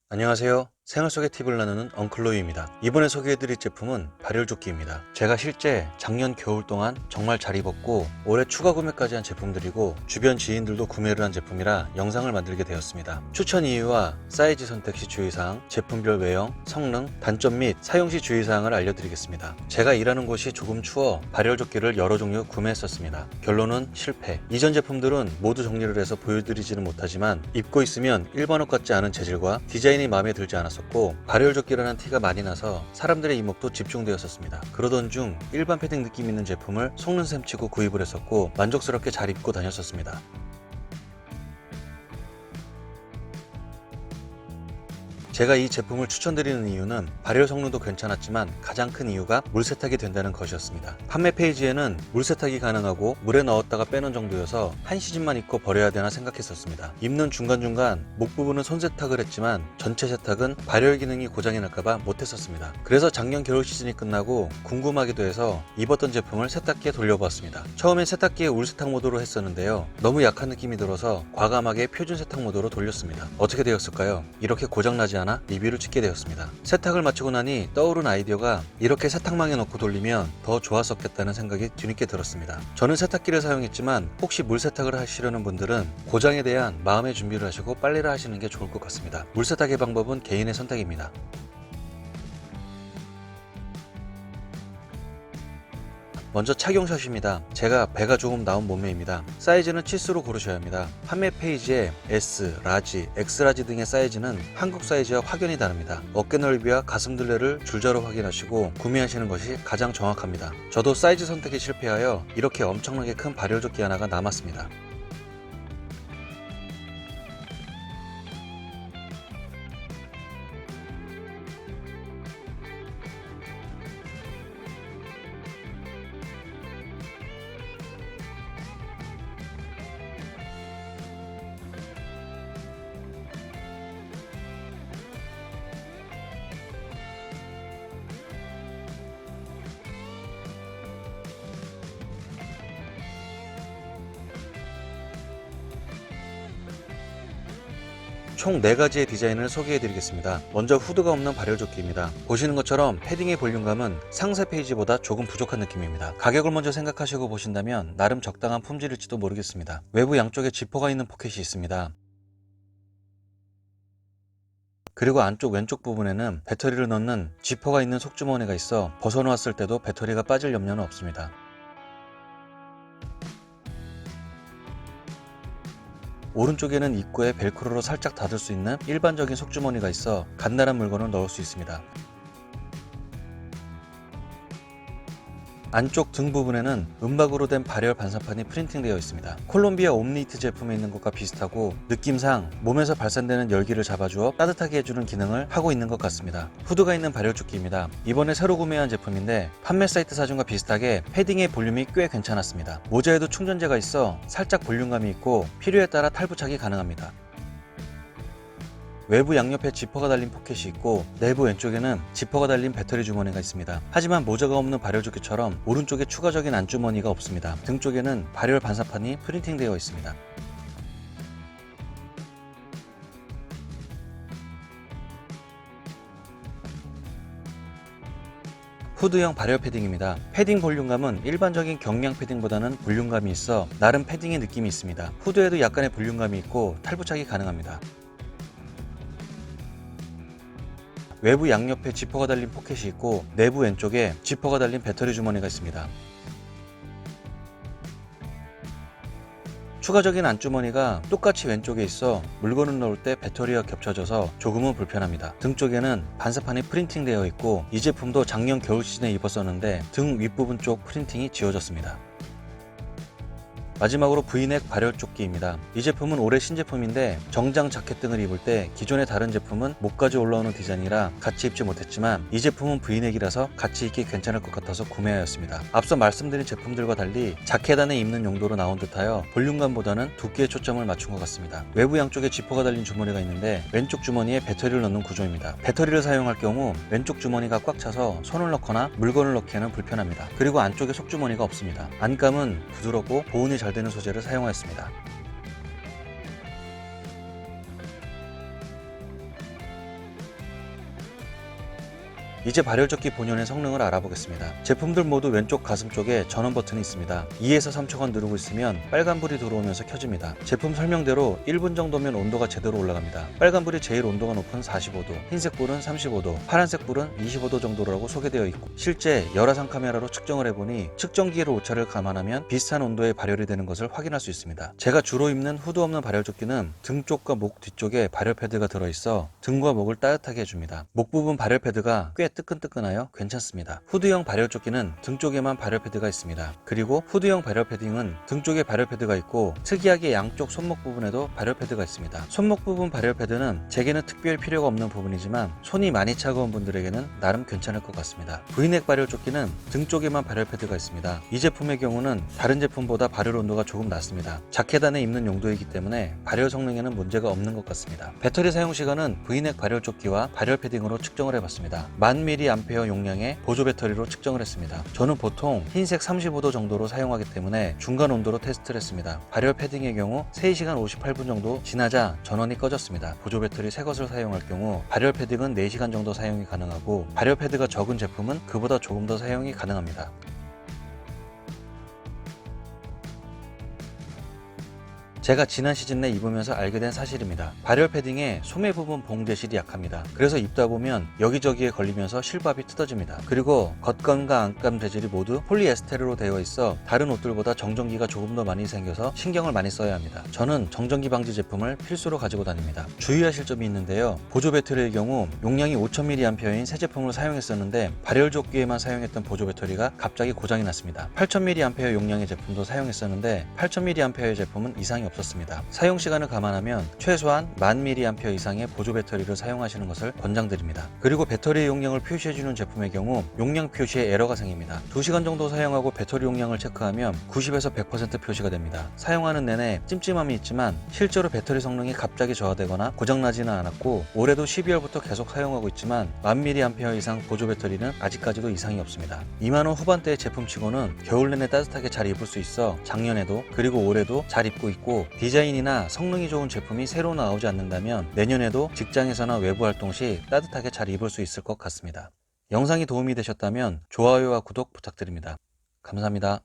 안녕하세요. 생활 속의 팁을 나누는 엉클로이입니다. 이번에 소개해드릴 제품은 발열조끼입니다. 제가 실제 작년 겨울 동안 정말 잘 입었고 올해 추가 구매까지 한 제품들이고 주변 지인들도 구매를 한 제품이라 영상을 만들게 되었습니다. 추천 이유와 사이즈 선택 시 주의사항, 제품별 외형, 성능, 단점 및 사용 시 주의사항을 알려드리겠습니다. 제가 일하는 곳이 조금 추워 발열조끼를 여러 종류 구매했었습니다. 결론은 실패. 이전 제품들은 모두 정리를 해서 보여드리지는 못하지만 입고 있으면 일반 옷 같지 않은 재질과 디자인이 마음에 들지 않았었고 발열조끼라는 티가 많이 나서 사람들의 이목도 집중되었었습니다. 그러던 중 일반 패딩 느낌 있는 제품을 속는 셈 치고 구입을 했었고 만족스럽게 잘 입고 다녔었습니다. 제가 이 제품을 추천드리는 이유는 발열 성능도 괜찮았지만 가장 큰 이유가 물 세탁이 된다는 것이었습니다. 판매 페이지에는 물 세탁이 가능하고 물에 넣었다가 빼는 정도여서 한 시즌만 입고 버려야 되나 생각했었습니다. 입는 중간중간 목 부분은 손 세탁을 했지만 전체 세탁은 발열 기능이 고장이 날까봐 못했었습니다. 그래서 작년 겨울 시즌이 끝나고 궁금하기도 해서 입었던 제품을 세탁기에 돌려보았습니다. 처음엔 세탁기에 울 세탁 모드로 했었는데요. 너무 약한 느낌이 들어서 과감하게 표준 세탁 모드로 돌렸습니다. 어떻게 되었을까요? 이렇게 고장나지 않아 리뷰를 찍게 되었습니다. 세탁을 마치고 나니 떠오른 아이디어가 이렇게 세탁망에 넣고 돌리면 더 좋았었겠다는 생각이 뒤늦게 들었습니다. 저는 세탁기를 사용했지만 혹시 물 세탁을 하시려는 분들은 고장에 대한 마음의 준비를 하시고 빨래를 하시는 게 좋을 것 같습니다. 물 세탁의 방법은 개인의 선택입니다. 먼저 착용샷입니다. 제가 배가 조금 나온 몸매입니다. 사이즈는 치수로 고르셔야 합니다. 판매 페이지에 S, 라지, X라지 등의 사이즈는 한국 사이즈와 확연히 다릅니다. 어깨 넓이와 가슴 둘레를 줄자로 확인하시고 구매하시는 것이 가장 정확합니다. 저도 사이즈 선택에 실패하여 이렇게 엄청나게 큰 발열조끼 하나가 남았습니다. 총 4가지의 디자인을 소개해드리겠습니다. 먼저 후드가 없는 발열조끼입니다. 보시는 것처럼 패딩의 볼륨감은 상세 페이지보다 조금 부족한 느낌입니다. 가격을 먼저 생각하시고 보신다면 나름 적당한 품질일지도 모르겠습니다. 외부 양쪽에 지퍼가 있는 포켓이 있습니다. 그리고 안쪽 왼쪽 부분에는 배터리를 넣는 지퍼가 있는 속주머니가 있어 벗어놓았을 때도 배터리가 빠질 염려는 없습니다. 오른쪽에는 입구에 벨크로로 살짝 닫을 수 있는 일반적인 속주머니가 있어 간단한 물건을 넣을 수 있습니다. 안쪽 등 부분에는 은박으로 된 발열 반사판이 프린팅되어 있습니다. 콜롬비아 옴니트 제품에 있는 것과 비슷하고 느낌상 몸에서 발산되는 열기를 잡아주어 따뜻하게 해주는 기능을 하고 있는 것 같습니다. 후드가 있는 발열조끼입니다. 이번에 새로 구매한 제품인데 판매 사이트 사진과 비슷하게 패딩의 볼륨이 꽤 괜찮았습니다. 모자에도 충전재가 있어 살짝 볼륨감이 있고 필요에 따라 탈부착이 가능합니다. 외부 양옆에 지퍼가 달린 포켓이 있고 내부 왼쪽에는 지퍼가 달린 배터리 주머니가 있습니다. 하지만 모자가 없는 발열조끼처럼 오른쪽에 추가적인 안주머니가 없습니다. 등 쪽에는 발열 반사판이 프린팅되어 있습니다. 후드형 발열 패딩입니다. 패딩 볼륨감은 일반적인 경량 패딩보다는 볼륨감이 있어 나름 패딩의 느낌이 있습니다. 후드에도 약간의 볼륨감이 있고 탈부착이 가능합니다. 외부 양옆에 지퍼가 달린 포켓이 있고 내부 왼쪽에 지퍼가 달린 배터리 주머니가 있습니다. 추가적인 안주머니가 똑같이 왼쪽에 있어 물건을 넣을 때 배터리와 겹쳐져서 조금은 불편합니다. 등 쪽에는 반사판이 프린팅되어 있고 이 제품도 작년 겨울 시즌에 입었었는데 등 윗부분 쪽 프린팅이 지워졌습니다. 마지막으로 V넥 발열조끼입니다. 이 제품은 올해 신제품인데 정장 자켓 등을 입을 때 기존의 다른 제품은 목까지 올라오는 디자인이라 같이 입지 못했지만 이 제품은 V넥이라서 같이 입기 괜찮을 것 같아서 구매하였습니다. 앞서 말씀드린 제품들과 달리 자켓 안에 입는 용도로 나온 듯하여 볼륨감보다는 두께에 초점을 맞춘 것 같습니다. 외부 양쪽에 지퍼가 달린 주머니가 있는데 왼쪽 주머니에 배터리를 넣는 구조입니다. 배터리를 사용할 경우 왼쪽 주머니가 꽉 차서 손을 넣거나 물건을 넣기에는 불편합니다. 그리고 안쪽에 속주머니가 없습니다. 안감은 부드럽고 보온이 잘 되는 소재를 사용하였습니다. 이제 발열조끼 본연의 성능을 알아보겠습니다. 제품들 모두 왼쪽 가슴 쪽에 전원 버튼이 있습니다. 2에서 3초간 누르고 있으면 빨간불이 들어오면서 켜집니다. 제품 설명대로 1분 정도면 온도가 제대로 올라갑니다. 빨간불이 제일 온도가 높은 45도, 흰색불은 35도, 파란색불은 25도 정도라고 소개되어 있고, 실제 열화상 카메라로 측정을 해보니 측정기로 오차를 감안하면 비슷한 온도에 발열이 되는 것을 확인할 수 있습니다. 제가 주로 입는 후드 없는 발열조끼는 등 쪽과 목 뒤쪽에 발열 패드가 들어있어 등과 목을 따뜻하게 해줍니다. 목 부분 발열 패드가 꽤 뜨끈뜨끈하여 괜찮습니다. 후드형 발열조끼는 등 쪽에만 발열 패드가 있습니다. 그리고 후드형 발열 패딩은 등 쪽에 발열 패드가 있고 특이하게 양쪽 손목 부분에도 발열 패드가 있습니다. 손목 부분 발열 패드는 제게는 특별 필요가 없는 부분이지만 손이 많이 차가운 분들에게는 나름 괜찮을 것 같습니다. V넥 발열조끼는 등 쪽에만 발열 패드가 있습니다. 이 제품의 경우는 다른 제품보다 발열 온도가 조금 낮습니다. 자켓 안에 입는 용도이기 때문에 발열 성능에는 문제가 없는 것 같습니다. 배터리 사용 시간은 V넥 발열조끼와 발열 패딩으로 측정을 해봤습니다. 1000mAh 용량의 보조 배터리로 측정을 했습니다. 저는 보통 흰색 35도 정도로 사용하기 때문에 중간 온도로 테스트를 했습니다. 발열 패딩의 경우 3시간 58분 정도 지나자 전원이 꺼졌습니다. 보조 배터리 새 것을 사용할 경우 발열 패딩은 4시간 정도 사용이 가능하고 발열 패드가 적은 제품은 그보다 조금 더 사용이 가능합니다. 제가 지난 시즌 내 입으면서 알게 된 사실입니다. 발열 패딩의 소매 부분 봉제실이 약합니다. 그래서 입다 보면 여기저기에 걸리면서 실밥이 뜯어집니다. 그리고 겉감과 안감 재질이 모두 폴리에스테르로 되어 있어 다른 옷들보다 정전기가 조금 더 많이 생겨서 신경을 많이 써야 합니다. 저는 정전기 방지 제품을 필수로 가지고 다닙니다. 주의하실 점이 있는데요. 보조 배터리의 경우 용량이 5000mAh인 새 제품을 사용했었는데 발열조끼에만 사용했던 보조 배터리가 갑자기 고장이 났습니다. 8000mAh 용량의 제품도 사용했었는데 8000mAh의 제품은 이상이 없었습니다. 사용 시간을 감안하면 최소한 1000mAh 이상의 보조 배터리를 사용하시는 것을 권장드립니다. 그리고 배터리 용량을 표시해주는 제품의 경우 용량 표시에 에러가 생깁니다. 2시간 정도 사용하고 배터리 용량을 체크하면 90에서 100% 표시가 됩니다. 사용하는 내내 찜찜함이 있지만 실제로 배터리 성능이 갑자기 저하되거나 고장나지는 않았고 올해도 12월부터 계속 사용하고 있지만 1000mAh 이상 보조 배터리는 아직까지도 이상이 없습니다. 2만원 후반대의 제품치고는 겨울 내내 따뜻하게 잘 입을 수 있어 작년에도 그리고 올해도 잘 입고 있고, 디자인이나 성능이 좋은 제품이 새로 나오지 않는다면 내년에도 직장에서나 외부 활동 시 따뜻하게 잘 입을 수 있을 것 같습니다. 영상이 도움이 되셨다면 좋아요와 구독 부탁드립니다. 감사합니다.